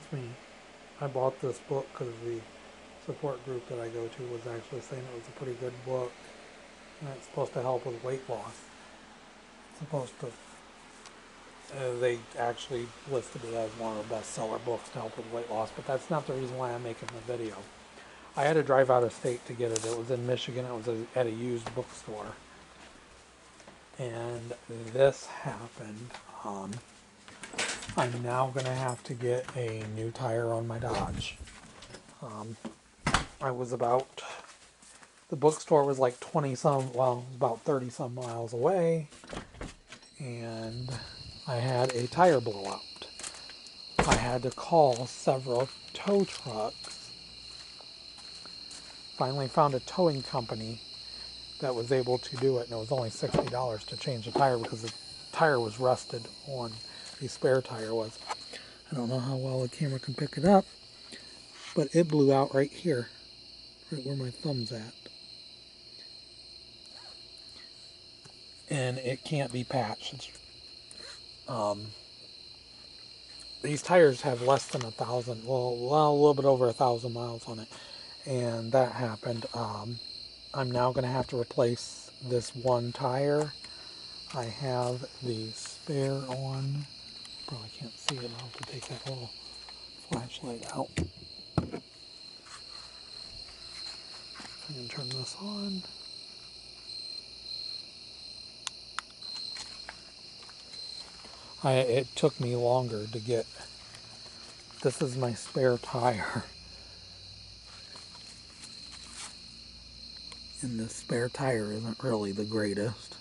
asked me, I bought this book because the support group that I go to was actually saying it was a pretty good book, and it's supposed to help with weight loss. It's supposed to, they actually listed it as one of the bestseller books to help with weight loss, but that's not the reason why I'm making the video. I had to drive out of state to get it. It was in Michigan. It was at a used bookstore. And this happened. I'm now going to have to get a new tire on my Dodge. I was about, the bookstore was like 20 some, well, about 30 some miles away. And I had a tire blowout. I had to call several tow trucks. Finally found a towing company that was able to do it, and it was only $60 to change the tire because the tire was rusted on, the spare tire was. I don't know how well the camera can pick it up, but it blew out right here, right where my thumb's at. And it can't be patched. These tires have less than 1,000, well, a little bit over 1,000 miles on it, and that happened. I'm now going to have to replace this one tire. I have the spare on. Probably can't see it. I'll have to take that little flashlight out. I can turn this on. It took me longer to get. This is my spare tire. And this spare tire isn't really the greatest.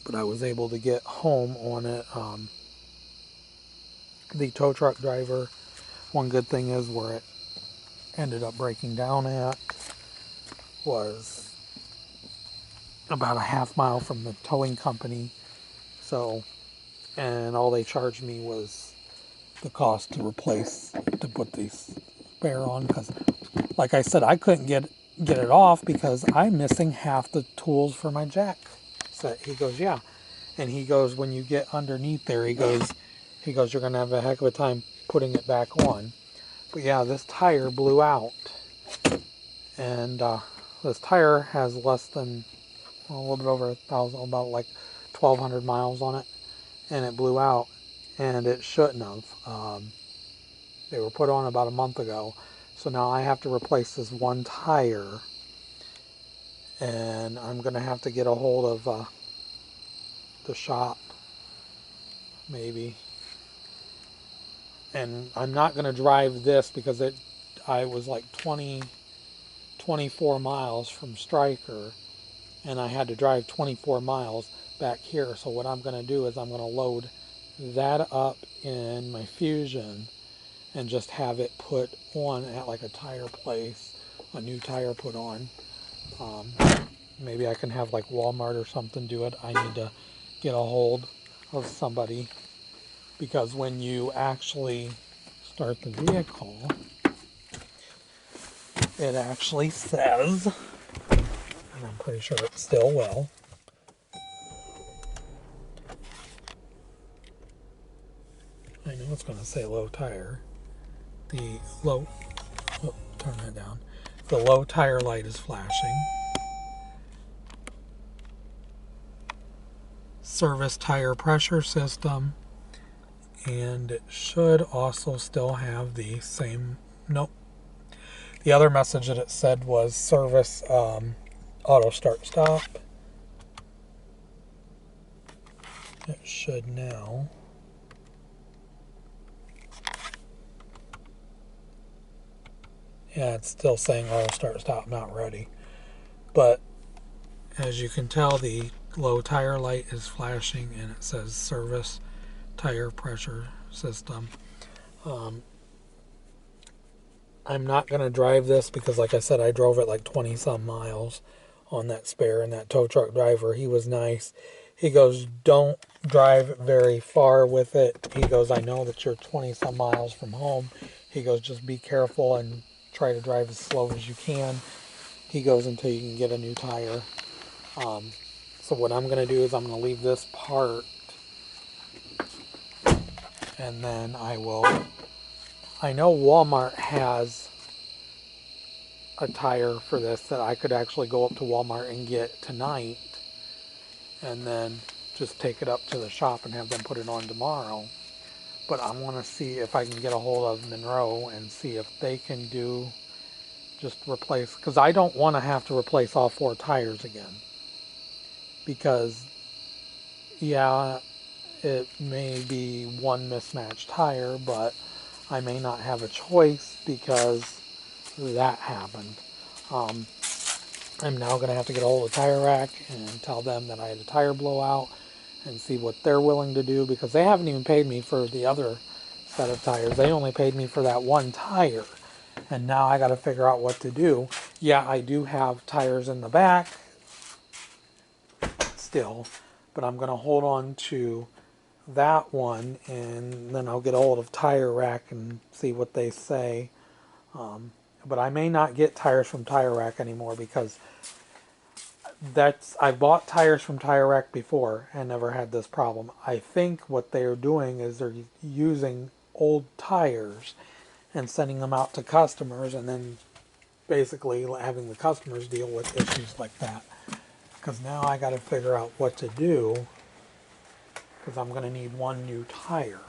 But I was able to get home on it. The tow truck driver, one good thing is where it ended up breaking down at was about a half mile from the towing company. So, and all they charged me was the cost to put the spare on, because like I said, I couldn't get it off because I'm missing half the tools for my jack set. He goes, yeah. And he goes, when you get underneath there, he goes, you're going to have a heck of a time putting it back on. But yeah, this tire blew out. And this tire has less than, well, a little bit over 1,000, about like 1,200 miles on it. And it blew out. And it shouldn't have. They were put on about a month ago. So now I have to replace this one tire. And I'm going to have to get a hold of the shop, maybe. And I'm not going to drive this because I was like 24 miles from Stryker, and I had to drive 24 miles back here. So what I'm going to do is I'm going to load that up in my Fusion and just have it put on at like a tire place, a new tire put on. Maybe I can have like Walmart or something do it. I need to get a hold of somebody, because when you actually start the vehicle, it actually says, and I'm pretty sure it still will, I know it's going to say low tire. The low, oh, turn that down. The low tire light is flashing. Service tire pressure system. And it should also still have the same, nope. The other message that it said was service auto start stop. It should now. Yeah, it's still saying auto start stop not ready. But as you can tell, the low tire light is flashing and it says service tire pressure system. I'm not going to drive this because, like I said, I drove it like 20 some miles on that spare, and that tow truck driver, he was nice. He goes, don't drive very far with it. He goes, I know that you're 20 some miles from home. He goes, just be careful and try to drive as slow as you can. He goes, until you can get a new tire. So what I'm going to do is I'm going to leave this part And then I know Walmart has a tire for this that I could actually go up to Walmart and get tonight and then just take it up to the shop and have them put it on tomorrow. But I want to see if I can get a hold of Monroe and see if they can just replace, because I don't want to have to replace all 4 tires again. Because, yeah, it may be one mismatched tire, but I may not have a choice because that happened. I'm now going to have to get a hold of Tire Rack and tell them that I had a tire blowout and see what they're willing to do, because they haven't even paid me for the other set of tires. They only paid me for that one tire. And now I got to figure out what to do. Yeah, I do have tires in the back still, but I'm going to hold on to that one, and then I'll get a hold of Tire Rack and see what they say. But I may not get tires from Tire Rack anymore, because I bought tires from Tire Rack before and never had this problem. I think what they're doing is they're using old tires and sending them out to customers, and then basically having the customers deal with issues like that. Because now I got to figure out what to do, because I'm going to need one new tire.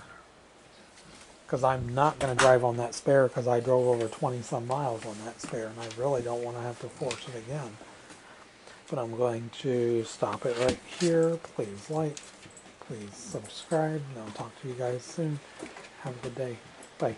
Because I'm not going to drive on that spare, because I drove over 20 some miles on that spare, and I really don't want to have to force it again. But I'm going to stop it right here. Please like, please subscribe, and I'll talk to you guys soon. Have a good day. Bye.